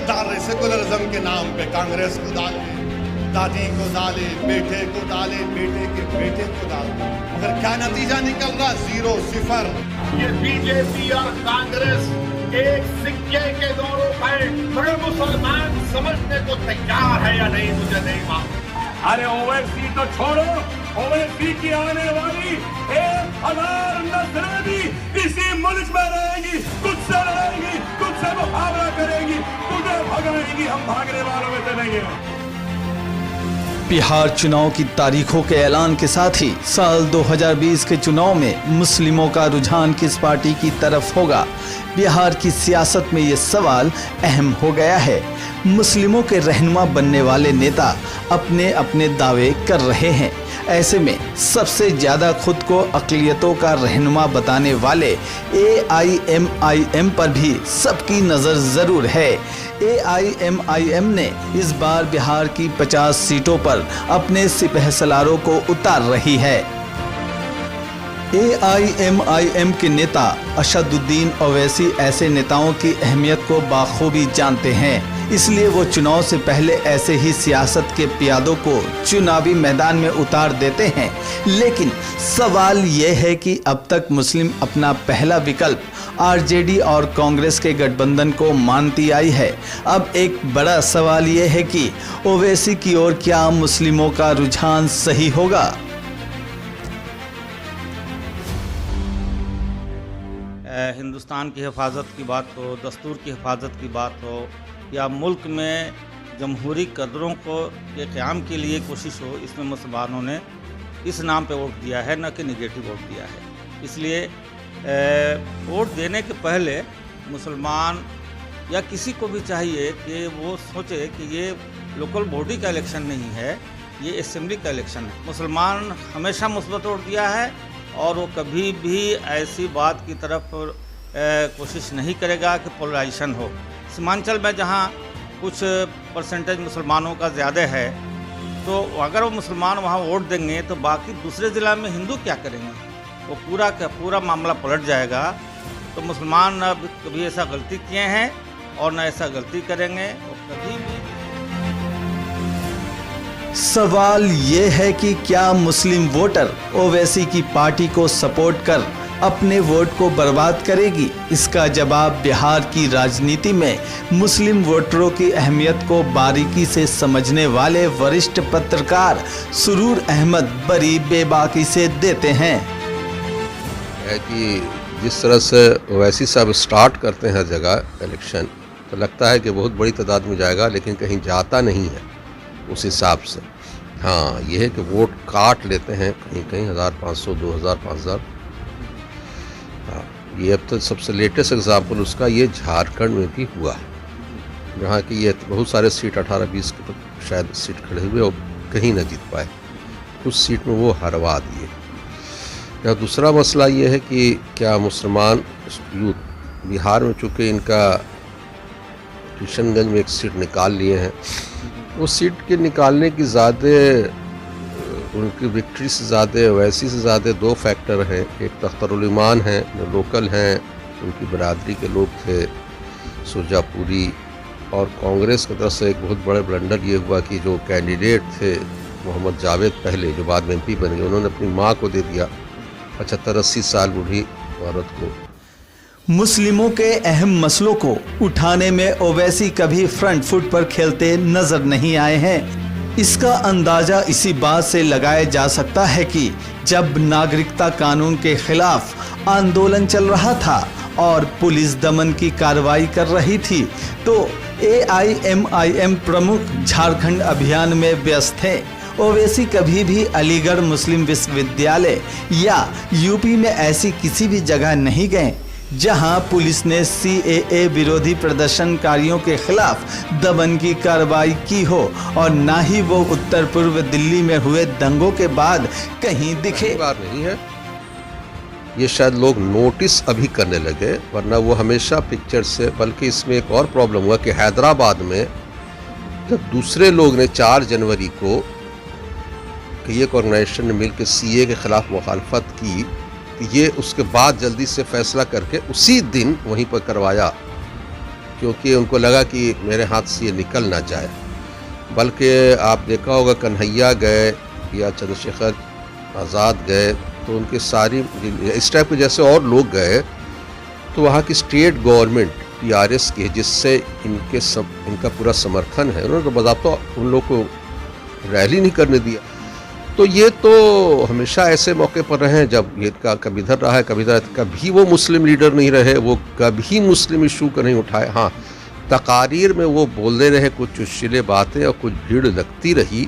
डाल रहे सेकुलरिज्म के नाम पे। कांग्रेस को डाले, दादी को डाले, बेटे को डाले, बेटे के बेटे को डाले, मगर क्या नतीजा निकल रहा? 0 0। ये बीजेपी और कांग्रेस एक सिक्के के दो रूप है, मगर मुसलमान समझने को तैयार है या नहीं मुझे नहीं मालूम। अरे ओवैसी तो छोड़ो, ओवैसी की आने वाली 1000 नस्लें भी इसी मुल्क में रहेंगी, तुझसे लड़ेंगी, तुझसे मुकाबला करेंगी, तुझे भगाएंगी, हम भागने वालों में से नहीं है। बिहार चुनाव की तारीखों के ऐलान के साथ ही साल 2020 के चुनाव में मुस्लिमों का रुझान किस पार्टी की तरफ होगा, बिहार की सियासत में ये सवाल अहम हो गया है। मुस्लिमों के रहनुमा बनने वाले नेता अपने अपने दावे कर रहे हैं। ऐसे में सबसे ज़्यादा खुद को अक़लियतों का रहनुमा बताने वाले AIMIM पर भी सबकी नज़र ज़रूर है। AIMIM ने इस बार बिहार की 50 सीटों पर अपने सिपहसालारों को उतार रही है। AIMIM के नेता असदुद्दीन ओवैसी ऐसे नेताओं की अहमियत को बाखूबी जानते हैं, इसलिए वो चुनाव से पहले ऐसे ही सियासत के पियादों को चुनावी मैदान में उतार देते हैं। लेकिन सवाल ये है कि अब तक मुस्लिम अपना पहला विकल्प RJD और कांग्रेस के गठबंधन को मानती आई है। अब एक बड़ा सवाल ये है कि ओवैसी की ओर क्या मुस्लिमों का रुझान सही होगा? हिंदुस्तान की हिफाजत की बात हो, दस्तूर की हिफाजत की बात हो, या मुल्क में जमहूरी कदरों को के क़याम के लिए कोशिश हो, इसमें मुसलमानों ने इस नाम पे वोट दिया है, न कि निगेटिव वोट दिया है। इसलिए वोट देने के पहले मुसलमान या किसी को भी चाहिए कि वो सोचे कि ये लोकल बॉडी का इलेक्शन नहीं है, ये असेंबली का इलेक्शन है। मुसलमान हमेशा मुस्बत वोट दिया है और वो कभी भी ऐसी बात की तरफ कोशिश नहीं करेगा कि पोलराइजेशन हो। सीमांचल में जहाँ कुछ परसेंटेज मुसलमानों का ज़्यादा है, तो अगर वो मुसलमान वहाँ वोट देंगे तो बाकी दूसरे ज़िला में हिंदू क्या करेंगे? वो पूरा का पूरा मामला पलट जाएगा। तो मुसलमान न कभी ऐसा गलती किए हैं और न ऐसा गलती करेंगे, वो कभी भी। सवाल ये है कि क्या मुस्लिम वोटर ओवैसी की पार्टी को सपोर्ट कर अपने वोट को बर्बाद करेगी? इसका जवाब बिहार की राजनीति में मुस्लिम वोटरों की अहमियत को बारीकी से समझने वाले वरिष्ठ पत्रकार सुरूर अहमद बड़ी बेबाकी से देते हैं। है कि जिस तरह से ओवैसी साहब स्टार्ट करते हैं हर जगह इलेक्शन, तो लगता है कि बहुत बड़ी तादाद में जाएगा, लेकिन कहीं जाता नहीं है उस हिसाब से। हाँ, ये है कि वोट काट लेते हैं कहीं कहीं 1500, 2000, 5000। हाँ, ये अब तो सबसे लेटेस्ट एग्जाम्पल उसका ये झारखंड में भी हुआ है, जहाँ की ये बहुत सारे सीट 18-20 के तो शायद सीट खड़े हुए और कहीं न जीत पाए, कुछ सीट में वो हरवा दिए। या दूसरा मसला ये है कि क्या मुसलमान यूथ बिहार में, चूँकि इनका किशनगंज में एक सीट निकाल लिए हैं, उस सीट के निकालने की ज़्यादा उनकी विक्ट्री से ज़्यादा ओवैसी से ज़्यादा 2 फैक्टर हैं। एक तख्तरुल ईमान हैं जो लोकल हैं, उनकी बरादरी के लोग थे, सुरजापुरी। और कांग्रेस की तरफ से एक बहुत बड़े ब्लंडर ये हुआ कि जो कैंडिडेट थे मोहम्मद जावेद पहले, जो बाद में MP बन गए, उन्होंने अपनी माँ को दे दिया, 75-80 साल बूढ़ी औरत को। मुस्लिमों के अहम मसलों को उठाने में ओवैसी कभी फ्रंट फुट पर खेलते नजर नहीं आए हैं। इसका अंदाजा इसी बात से लगाया जा सकता है कि जब नागरिकता कानून के खिलाफ आंदोलन चल रहा था और पुलिस दमन की कार्रवाई कर रही थी, तो AIMIM प्रमुख झारखंड अभियान में व्यस्त थे। ओवैसी कभी भी अलीगढ़ मुस्लिम विश्वविद्यालय या UP में ऐसी किसी भी जगह नहीं गए जहां पुलिस ने CAA विरोधी प्रदर्शनकारियों के खिलाफ दमन की कार्रवाई की हो, और ना ही वो उत्तर पूर्व दिल्ली में हुए दंगों के बाद कहीं दिखे। बार नहीं है, ये शायद लोग नोटिस अभी करने लगे, वरना वो हमेशा पिक्चर से। बल्कि इसमें एक और प्रॉब्लम हुआ कि हैदराबाद में जब दूसरे लोग ने 4 जनवरी को कि एक ऑर्गेनाइजेशन ने मिलकर CAA के खिलाफ मुखालफत की, ये उसके बाद जल्दी से फैसला करके उसी दिन वहीं पर करवाया क्योंकि उनको लगा कि मेरे हाथ से ये निकल ना जाए। बल्कि आप देखा होगा कन्हैया गए या चंद्रशेखर आज़ाद गए तो उनके सारी इस टाइप के जैसे और लोग गए तो वहाँ की स्टेट गवर्नमेंट टीआरएस की जिससे इनका पूरा समर्थन है, उन्होंने तो बज़ाब्ता उन लोग को रैली नहीं करने दिया। तो ये तो हमेशा ऐसे मौके पर रहे हैं जब ये कभी इधर रहा है कभी इधर, कभी वो मुस्लिम लीडर नहीं रहे, वो कभी मुस्लिम इशू को नहीं उठाए। हाँ, तकारीर में वो बोलते रहे कुछ चुटकुले बातें और कुछ भीड़ लगती रही,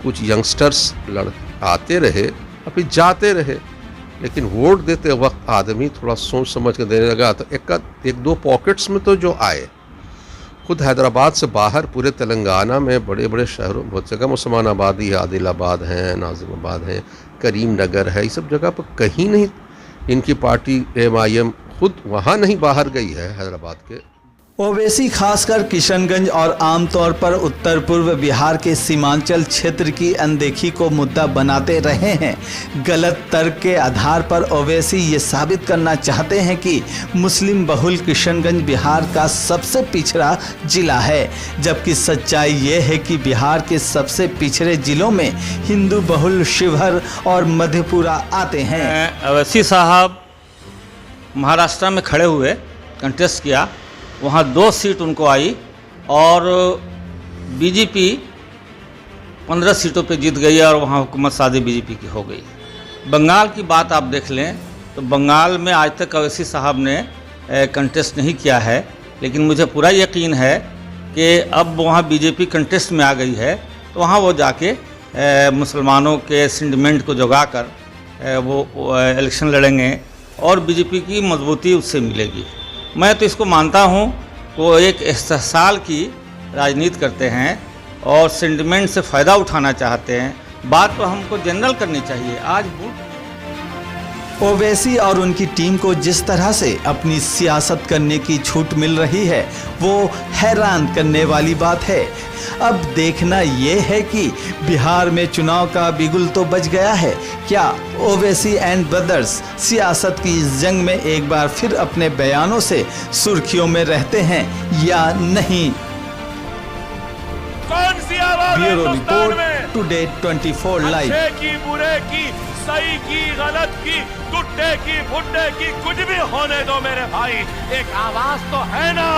कुछ यंगस्टर्स आते रहे और फिर जाते रहे, लेकिन वोट देते वक्त आदमी थोड़ा सोच समझ कर देने लगा। तो एक दो पॉकेट्स में तो जो आए, खुद हैदराबाद से बाहर पूरे तेलंगाना में बड़े बड़े शहरों बहुत जगह मुसलमान आबादी है, आदिलाबाद है, नाजिमाबाद है, करीम नगर है, ये सब जगह पर कहीं नहीं इनकी पार्टी MIM खुद वहाँ नहीं बाहर गई है हैदराबाद के। ओवैसी खासकर किशनगंज और आमतौर पर उत्तर पूर्व बिहार के सीमांचल क्षेत्र की अनदेखी को मुद्दा बनाते रहे हैं। गलत तर्क के आधार पर ओवैसी ये साबित करना चाहते हैं कि मुस्लिम बहुल किशनगंज बिहार का सबसे पिछड़ा जिला है, जबकि सच्चाई ये है कि बिहार के सबसे पिछड़े जिलों में हिंदू बहुल शिवहर और मधेपुरा आते हैं। ओवैसी साहब महाराष्ट्र में खड़े हुए, कंटेस्ट किया, वहाँ 2 सीट उनको आई और बीजेपी 15 सीटों पे जीत गई और वहाँ हुकूमत सादी बीजेपी की हो गई। बंगाल की बात आप देख लें तो बंगाल में आज तक ओवैसी साहब ने कंटेस्ट नहीं किया है, लेकिन मुझे पूरा यकीन है कि अब वहाँ बीजेपी कंटेस्ट में आ गई है तो वहाँ वो जाके मुसलमानों के सेंटिमेंट को जगाकर वो इलेक्शन लड़ेंगे और बीजेपी की मजबूती उससे मिलेगी। मैं तो इसको मानता हूँ वो एक इस्तेहसाल की राजनीति करते हैं और सेंटिमेंट से फ़ायदा उठाना चाहते हैं। बात तो हमको जनरल करनी चाहिए। आज ओवैसी और उनकी टीम को जिस तरह से अपनी सियासत करने की छूट मिल रही है वो हैरान करने वाली बात है। अब देखना ये है कि बिहार में चुनाव का बिगुल तो बज गया है, क्या ओवैसी एंड ब्रदर्स सियासत की इस जंग में एक बार फिर अपने बयानों से सुर्खियों में रहते हैं या नहीं। कौन सी आवाज है ब्यूरो हिंदुस्तान रिपोर्ट में? Today 24 live. अच्छे की, बुरे की, सही की, गलत की, टुट्टे की, फुट्टे की, कुछ भी होने दो मेरे भाई, एक आवाज तो है ना।